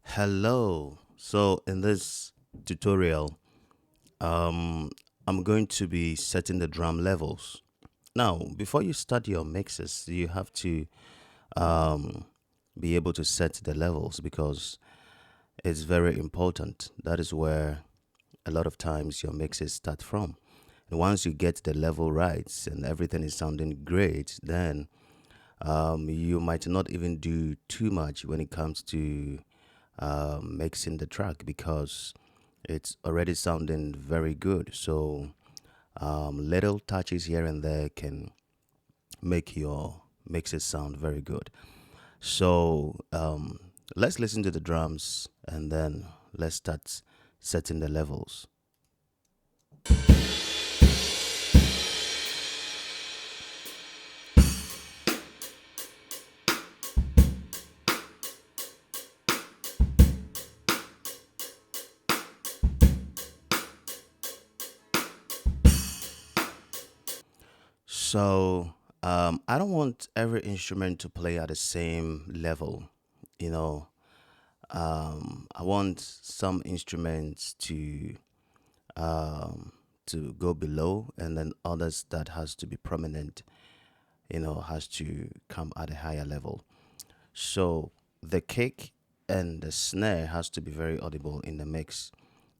Hello. So in this tutorial, um, I'm going to be setting the drum levels. Now, before you start your mixes, you have to um, be able to set the levels because it's very important. That is where a lot of times your mixes start from. And once you get the level right and everything is sounding great, then you might not even do too much when it comes to mixing the track because it's already sounding very good. So little touches here and there can make your mixes sound very good. So let's listen to the drums and then let's start setting the levels. So I don't want every instrument to play at the same level. You know, I want some instruments um, to go below, and then others that has to be prominent. Has to come at a higher level. So the kick and the snare has to be very audible in the mix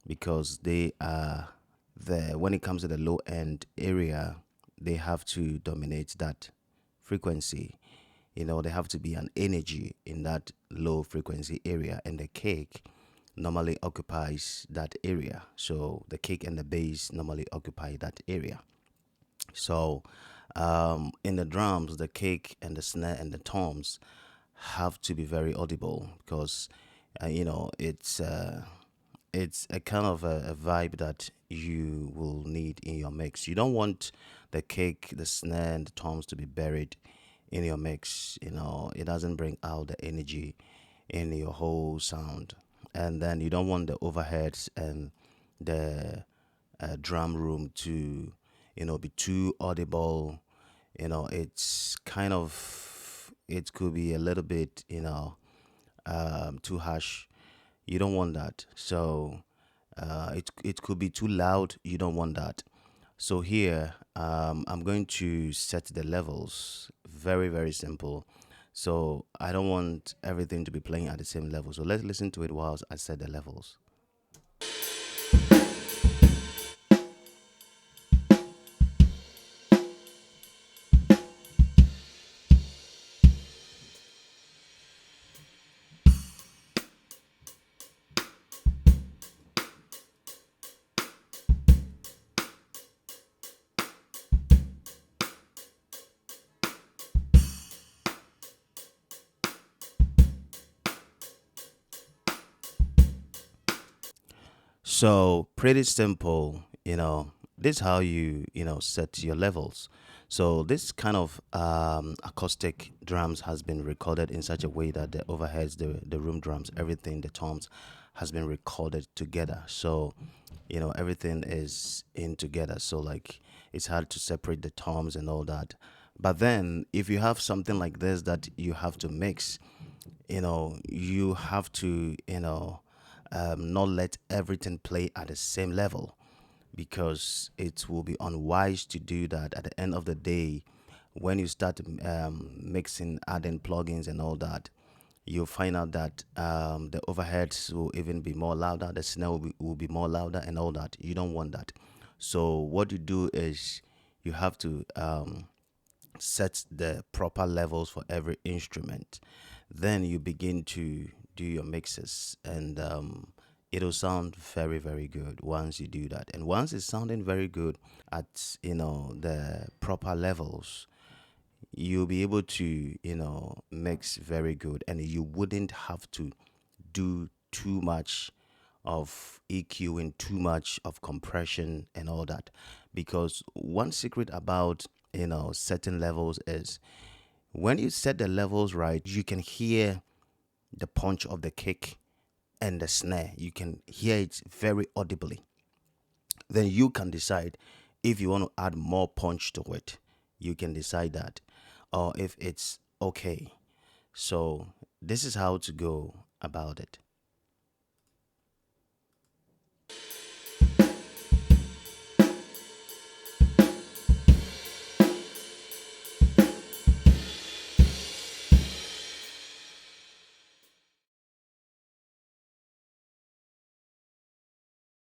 because they are the when it comes to the low end area, they have to dominate that frequency. There have to be an energy in that low frequency area, and the kick normally occupies that area. So the kick and the bass normally occupy that area. So in the drums, the kick and the snare and the toms have to be very audible because it's a kind of a vibe that you will need in your mix. You don't want the kick, the snare, and the toms to be buried in your mix. It doesn't bring out the energy in your whole sound. And then you don't want the overheads and the drum room to, be too audible. It's kind of, it could be a little bit, too harsh. You don't want that. So it could be too loud. You don't want that. So here, I'm going to set the levels. Very, very simple. So I don't want everything to be playing at the same level. So let's listen to it whilst I set the levels. So pretty simple, this is how you set your levels. So this kind of acoustic drums has been recorded in such a way that the overheads, the room drums, everything, the toms has been recorded together. So, everything is in together. So like it's hard to separate the toms and all that. But then if you have something like this that you have to mix, you have to, not let everything play at the same level because it will be unwise to do that. At the end of the day, when you start mixing, adding plugins and all that, you'll find out that the overheads will even be more louder, the snare will be more louder, and all that. You don't want that. So, what you do is you have to set the proper levels for every instrument. Then you begin to do your mixes, and it'll sound very, very good once you do that. And once it's sounding very good at the proper levels, you'll be able to mix very good, and you wouldn't have to do too much of EQing, too much of compression and all that. Because one secret about setting levels is when you set the levels right, you can hear the punch of the kick and the snare. You can hear it very audibly. Then you can decide if you want to add more punch to it. You can decide that, or if it's okay. So this is how to go about it.